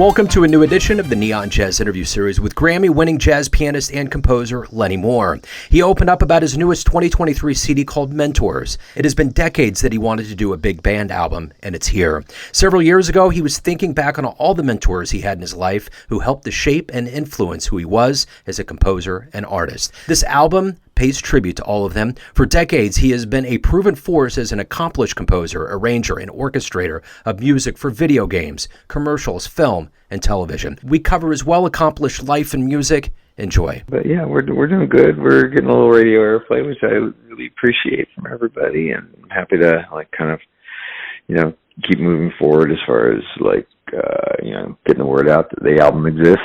Welcome to a new edition of the Neon Jazz Interview Series with Grammy-winning jazz pianist and composer Lennie Moore. He opened up about his newest 2023 CD called Mentors. It has been decades that he wanted to do a big band album, and it's here. Several years ago, he was thinking back on all the mentors he had in his life who helped to shape and influence who he was as a composer and artist. This album pays tribute to all of them. For decades, he has been a proven force as an accomplished composer, arranger, and orchestrator of music for video games, commercials, film, and television. We cover his well-accomplished life and music. Enjoy. But yeah, we're doing good. We're getting a little radio airplay, which I really appreciate from everybody, and I'm happy to keep moving forward as far as getting the word out that the album exists.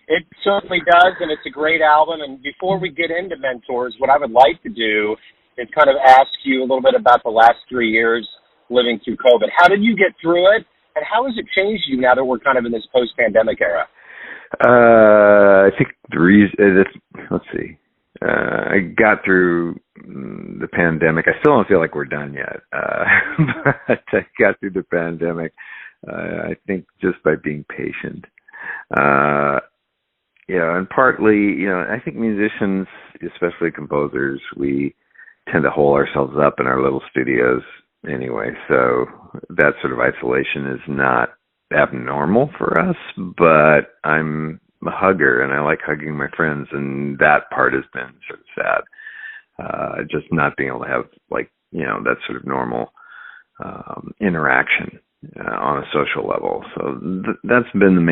It certainly does, and it's a great album. And before we get into Mentors, what I would like to do is kind of ask you a little bit about the last 3 years living through COVID. How did you get through it, and how has it changed you now that we're kind of in this post-pandemic era? I think let's see. I got through the pandemic. I still don't feel like we're done yet, but I got through the pandemic, I think, just by being patient. And partly, I think musicians, especially composers, we tend to hole ourselves up in our little studios anyway. So that sort of isolation is not abnormal for us, but I'm a hugger and I like hugging my friends, and that part has been sort of sad. Just not being able to have that sort of normal interaction on a social level. So that's been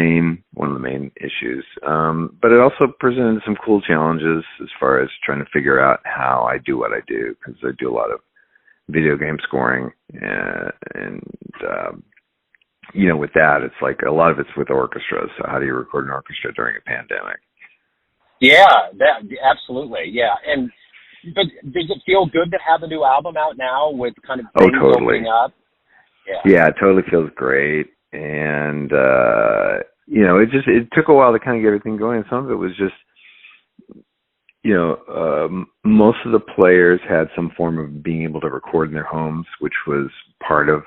one of the main issues. But it also presented some cool challenges as far as trying to figure out how I do what I do, because I do a lot of video game scoring, and with that, it's like a lot of it's with orchestras. So how do you record an orchestra during a pandemic? Yeah, absolutely. Yeah. But does it feel good to have a new album out now with kind of things opening up? Yeah, it totally feels great. And, it took a while to kind of get everything going. Some of it was just, most of the players had some form of being able to record in their homes, which was part of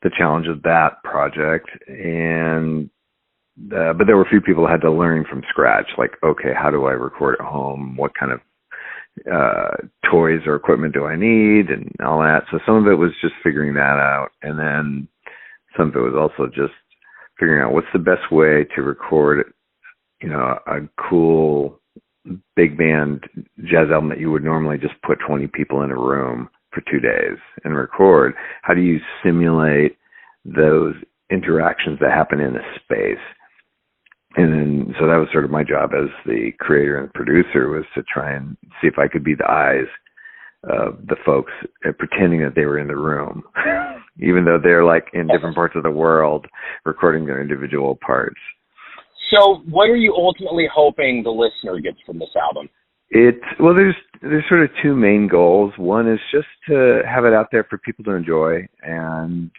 the challenge of that project. And, but there were a few people who had to learn from scratch, like, okay, how do I record at home? What kind of toys or equipment do I need, and all that. So some of it was just figuring that out, and then some of it was also just figuring out what's the best way to record, a cool big band jazz album that you would normally just put 20 people in a room for 2 days and record. How do you simulate those interactions that happen in a space? And then, so that was sort of my job as the creator and producer, was to try and see if I could be the eyes of the folks pretending that they were in the room, even though they're like in different parts of the world recording their individual parts. So what are you ultimately hoping the listener gets from this album? There's sort of two main goals. One is just to have it out there for people to enjoy, and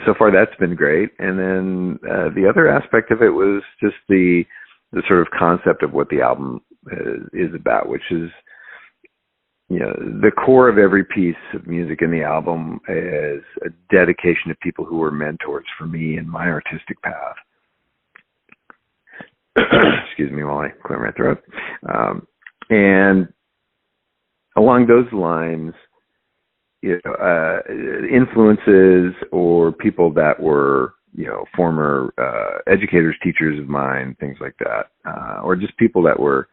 so far that's been great. And then the other aspect of it was just the sort of concept of what the album is about, which is, the core of every piece of music in the album is a dedication to people who were mentors for me in my artistic path. Excuse me while I clear my throat. And along those lines, influences or people that were, former educators, teachers of mine, things like that, or just people that were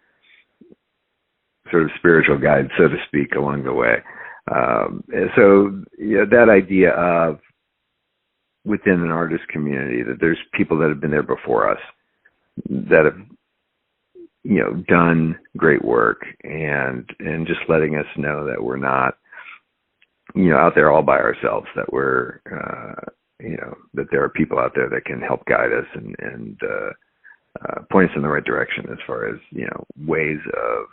sort of spiritual guides, so to speak, along the way. That idea of within an artist community that there's people that have been there before us that have, done great work, and just letting us know that we're not, out there all by ourselves, that we're, that there are people out there that can help guide us and point us in the right direction as far as, ways of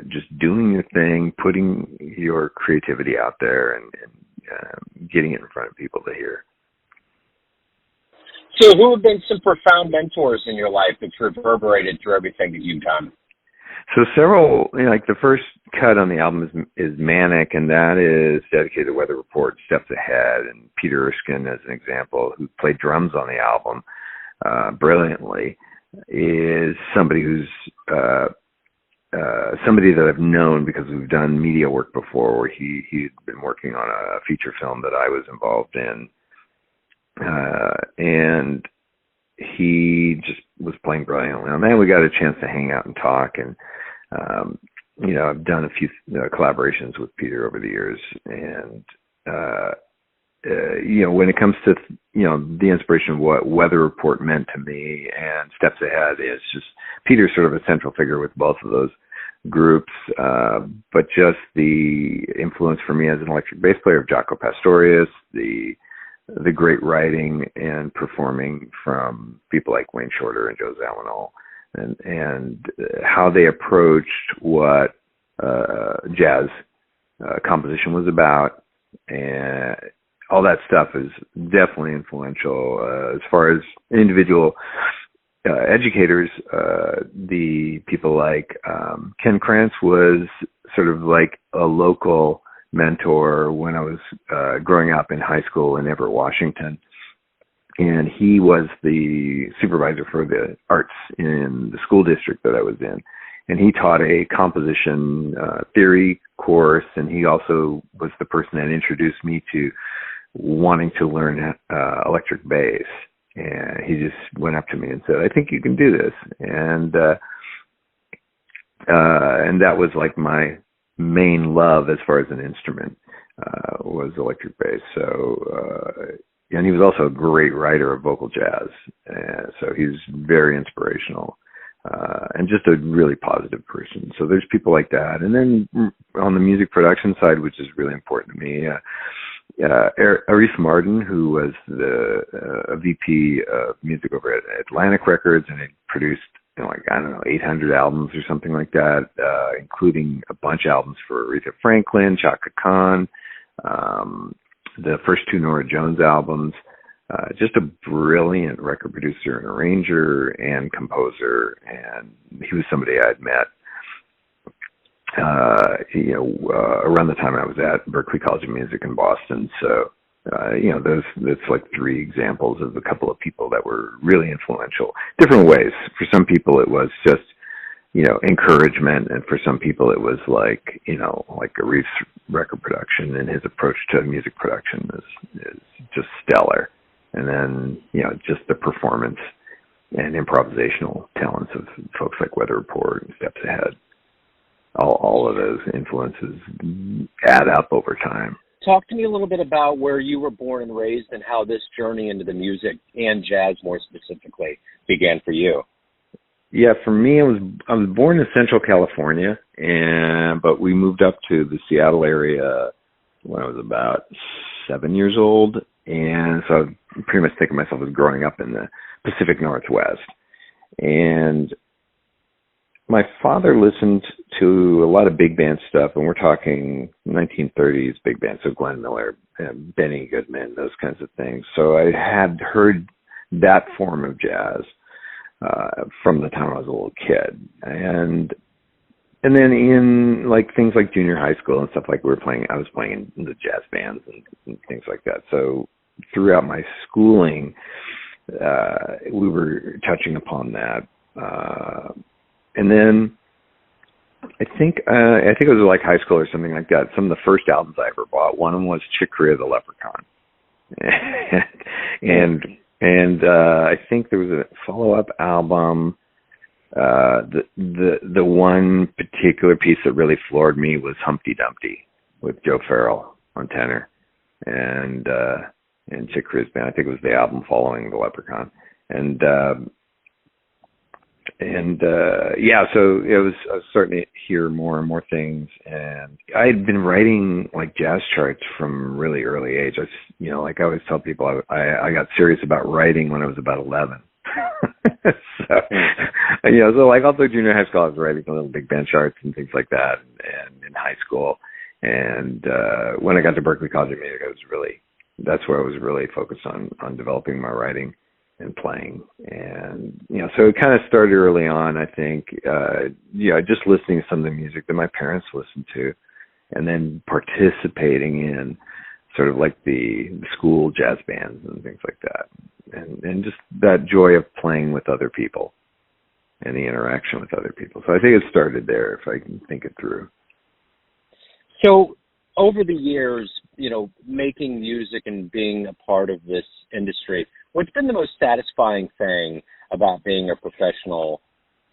just doing your thing, putting your creativity out there, and getting it in front of people to hear. So who have been some profound mentors in your life that's reverberated through everything that you've done? So several, like the first cut on the album is Manic, and that is dedicated to Weather Report, Steps Ahead, and Peter Erskine, as an example, who played drums on the album brilliantly, is somebody who's somebody that I've known because we've done media work before, where he'd been working on a feature film that I was involved in, and he just was playing brilliantly. And then we got a chance to hang out and talk, and I've done a few collaborations with Peter over the years, and when it comes to the inspiration of what Weather Report meant to me and Steps Ahead, is just Peter's sort of a central figure with both of those groups, but just the influence for me as an electric bass player of Jaco Pastorius, the great writing and performing from people like Wayne Shorter and Joe Zawinul, and how they approached what jazz composition was about, and all that stuff is definitely influential. As far as individual educators, the people like Ken Krantz was sort of like a local mentor when I was growing up in high school in Everett, Washington. And he was the supervisor for the arts in the school district that I was in. And he taught a composition theory course, and he also was the person that introduced me to wanting to learn electric bass. And he just went up to me and said, "I think you can do this." And that was like my main love as far as an instrument, was electric bass. So, and he was also a great writer of vocal jazz. So he's very inspirational, and just a really positive person. So there's people like that. And then on the music production side, which is really important to me, Arif Martin, who was a VP of music over at Atlantic Records, and had produced 800 albums or something like that, including a bunch of albums for Aretha Franklin, Chaka Khan, the first two Norah Jones albums. Just a brilliant record producer and arranger and composer, and he was somebody I'd met around the time I was at Berklee College of Music in Boston. So, that's like three examples of a couple of people that were really influential. Different ways. For some people it was just, encouragement, and for some people it was like Arif's record production and his approach to music production is just stellar. And then, just the performance and improvisational talents of folks like Weather Report and Steps Ahead. All of those influences add up over time. Talk to me a little bit about where you were born and raised, and how this journey into the music and jazz more specifically began for you. Yeah, for me, I was born in Central California, but we moved up to the Seattle area when I was about 7 years old, and so I pretty much think of myself as growing up in the Pacific Northwest. And my father listened to a lot of big band stuff, and we're talking 1930s big bands, so Glenn Miller, Benny Goodman, those kinds of things. So I had heard that form of jazz from the time I was a little kid, and then in things like junior high school and stuff, I was playing in the jazz bands and things like that. So throughout my schooling, we were touching upon that. And then I think it was like high school or something like that. Some of the first albums I ever bought, one of them was Chick Corea the Leprechaun, and I think there was a follow-up album. The one particular piece that really floored me was Humpty Dumpty with Joe Farrell on tenor, and Chick Corea's band. I think it was the album following the Leprechaun, so I was starting to hear more and more things, and I had been writing jazz charts from really early age. I always tell people, I got serious about writing when I was about 11. All through junior high school, I was writing little big band charts and things like that, and in high school, and when I got to Berklee College of Music, that's where I was really focused on developing my writing. and playing. And, so it kind of started early on, I think, just listening to some of the music that my parents listened to, and then participating in sort of like the school jazz bands and things like that. And just that joy of playing with other people and the interaction with other people. So I think it started there, if I can think it through. So over the years, making music and being a part of this industry, what's been the most satisfying thing about being a professional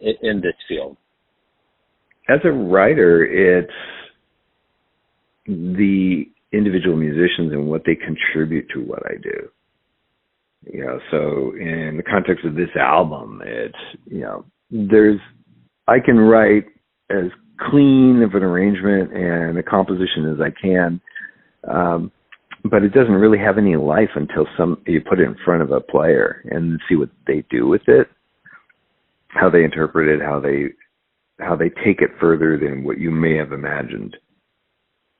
in this field? As a writer, it's the individual musicians and what they contribute to what I do. So in the context of this album, it's, I can write as clean of an arrangement and a composition as I can, but it doesn't really have any life until you put it in front of a player and see what they do with it, how they interpret it, how they take it further than what you may have imagined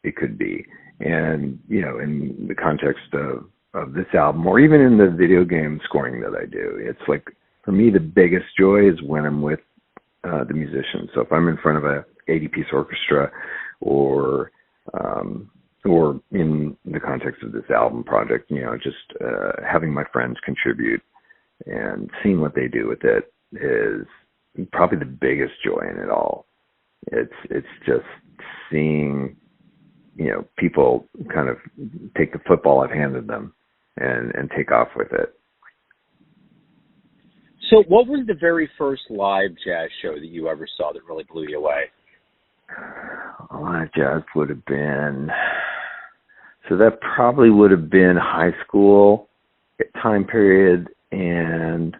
it could be. And, in the context of this album, or even in the video game scoring that I do, it's like, for me, the biggest joy is when I'm with the musicians. So if I'm in front of a 80-piece orchestra, or in the context of this album project, just having my friends contribute and seeing what they do with it is probably the biggest joy in it all. It's just seeing, people kind of take the football I've handed them and take off with it. So what was the very first live jazz show that you ever saw that really blew you away? Live jazz would have been, so that probably would have been high school time period, and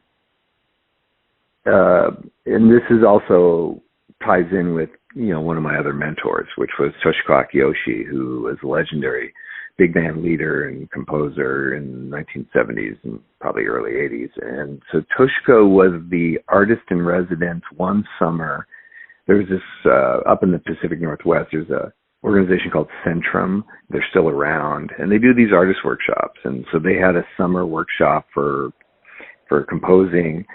this is also ties in with, one of my other mentors, which was Toshiko Akiyoshi, who was a legendary big band leader and composer in the 1970s and probably early 80s. And so Toshiko was the artist in residence one summer. There was this, up in the Pacific Northwest, there's a organization called Centrum. They're still around, and they do these artist workshops. And so they had a summer workshop for composing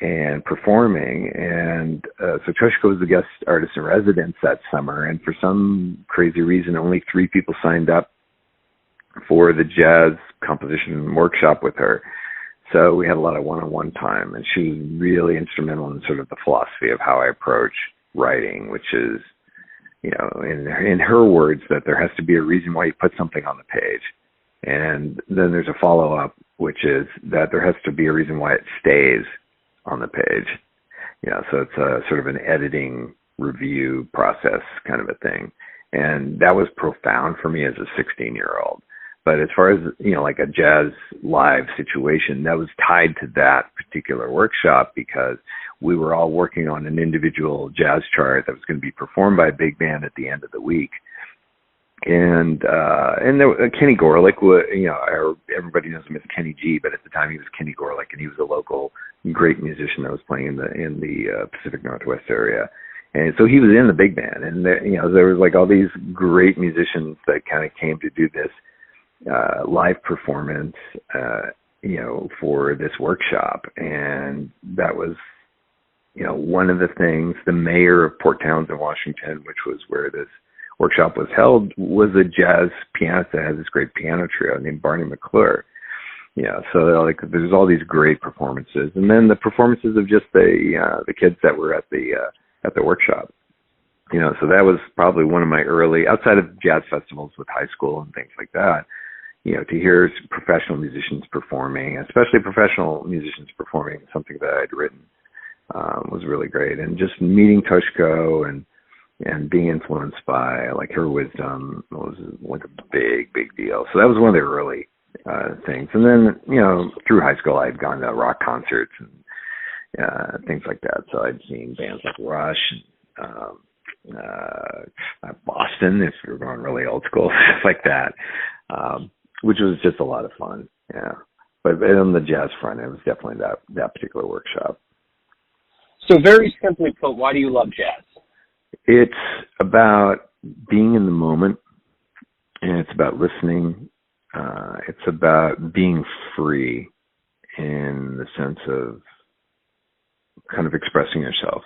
and performing. And so Toshiko was the guest artist in residence that summer. And for some crazy reason, only 3 people signed up for the jazz composition workshop with her. So we had a lot of one-on-one time, and she was really instrumental in sort of the philosophy of how I approach writing, which is, in her words, that there has to be a reason why you put something on the page. And then there's a follow-up, which is that there has to be a reason why it stays on the page. So it's a sort of an editing review process kind of a thing. And that was profound for me as a 16-year-old. But as far as, like a jazz live situation, that was tied to that particular workshop because we were all working on an individual jazz chart that was going to be performed by a big band at the end of the week. And there, Kenny Gorelick, everybody knows him as Kenny G, but at the time he was Kenny Gorelick, and he was a local great musician that was playing in the Pacific Northwest area. And so he was in the big band, and there was like all these great musicians that kind of came to do this live performance, for this workshop. And that was, one of the things. The mayor of Port Townsend, Washington, which was where this workshop was held, was a jazz pianist that had this great piano trio named Barney McClure. So there's all these great performances, and then the performances of just the kids that were at the workshop. So that was probably one of my early, outside of jazz festivals with high school and things like that, to hear professional musicians performing, especially professional musicians performing something that I'd written, was really great. And just meeting Toshiko and being influenced by like her wisdom was like a big, big deal. So that was one of the early things. And then, through high school, I'd gone to rock concerts and things like that. So I'd seen bands like Rush, Boston, if you're going really old school, stuff like that, which was just a lot of fun. Yeah. But on the jazz front, it was definitely that particular workshop. So very simply put, why do you love jazz? It's about being in the moment, and it's about listening. It's about being free in the sense of kind of expressing yourself.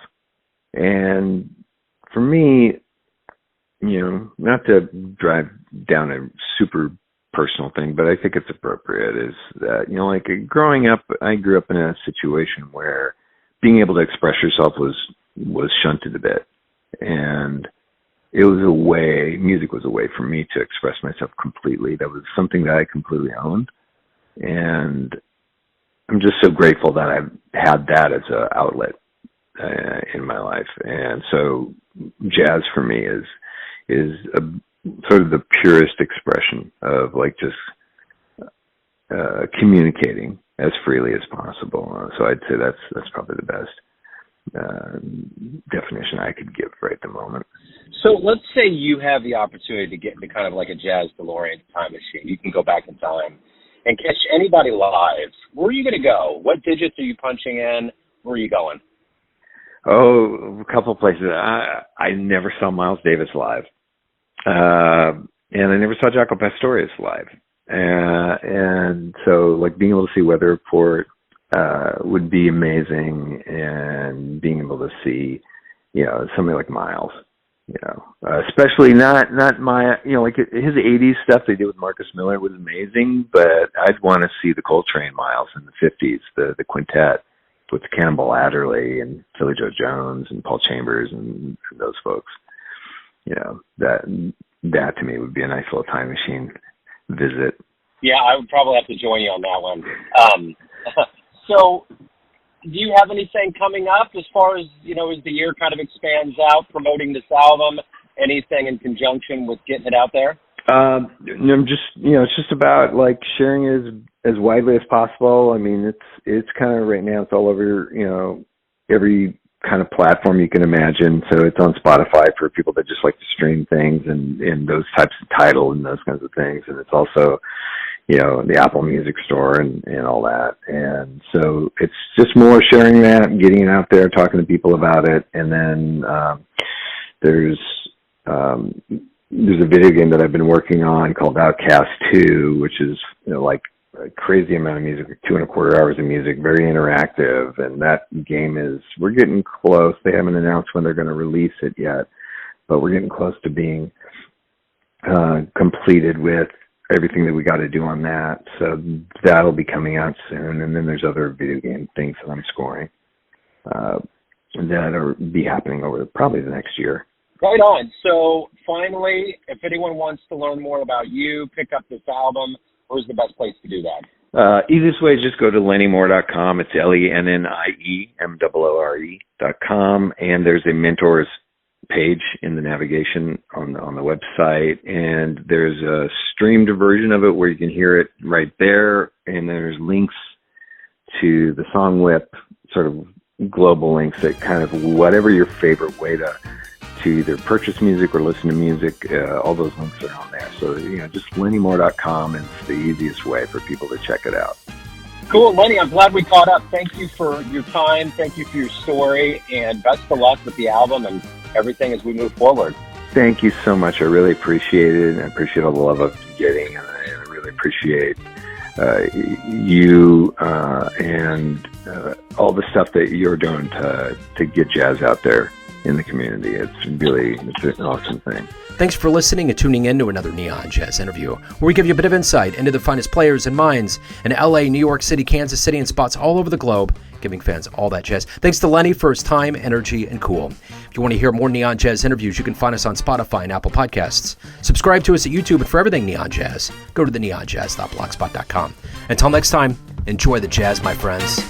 And for me, not to drive down a super personal thing, but I think it's appropriate, is that, like growing up, I grew up in a situation where being able to express yourself was shunted a bit. And it was music was a way for me to express myself completely. That was something that I completely owned. And I'm just so grateful that I've had that as an outlet in my life. And so jazz for me is a, sort of the purest expression of like just communicating as freely as possible. So I'd say that's probably the best definition I could give right at the moment. So let's say you have the opportunity to get into kind of like a jazz DeLorean time machine. You can go back in time and catch anybody live. Where are you going to go? What digits are you punching in? Where are you going? Oh, a couple of places. I never saw Miles Davis live. And I never saw Jaco Pastorius live. And so like being able to see Weather Report would be amazing, and being able to see, somebody like Miles, especially not my, like his 80s stuff they did with Marcus Miller was amazing, but I'd want to see the Coltrane Miles in the 50s, the quintet with Cannonball Adderley and Philly Joe Jones and Paul Chambers and those folks. That to me would be a nice little time machine visit. Yeah, I would probably have to join you on that one. So do you have anything coming up as far as, as the year kind of expands out, promoting this album, anything in conjunction with getting it out there? I'm just, it's just about like sharing it as widely as possible. I mean, it's kind of right now, it's all over, every kind of platform you can imagine. So it's on Spotify for people that just like to stream things and those types of titles and those kinds of things. And it's also, the Apple Music Store and all that. And so it's just more sharing that and getting it out there, talking to people about it. And then there's a video game that I've been working on called Outcast 2, which is, like a crazy amount of music, 2.25 hours of music, very interactive. And that game we're getting close. They haven't announced when they're going to release it yet, but we're getting close to being completed with everything that we got to do on that. So that'll be coming out soon. And then there's other video game things that I'm scoring that'll be happening over probably the next year. Right on. So finally, if anyone wants to learn more about you, pick up this album, where's the best place to do that? Easiest way is just go to lenniemoore.com. It's LennieMoore.com. And there's a mentors page in the navigation on the website, and there's a streamed version of it where you can hear it right there, and there's links to the Song Whip, sort of global links that kind of whatever your favorite way to either purchase music or listen to music, all those links are on there. So just lenniemoore.com is the easiest way for people to check it out. Cool. Lennie, I'm glad we caught up. Thank you for your time. Thank you for your story, and best of luck with the album and everything as we move forward. Thank you so much. I really appreciate it. I appreciate all the love I've been getting, and I really appreciate you and all the stuff that you're doing to get jazz out there in the community. It's an awesome thing. Thanks for listening and tuning in to another Neon Jazz interview, where we give you a bit of insight into the finest players and minds in LA, New York City, Kansas City, and spots all over the globe, giving fans all that jazz. Thanks to Lennie for his time, energy, and cool. If you want to hear more Neon Jazz interviews, you can find us on Spotify and Apple Podcasts. Subscribe to us at YouTube, and for everything Neon Jazz, go to theneonjazz.blogspot.com. Until next time, enjoy the jazz, my friends.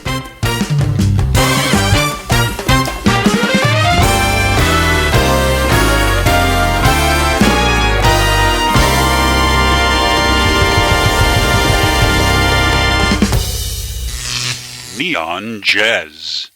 Neon Jazz.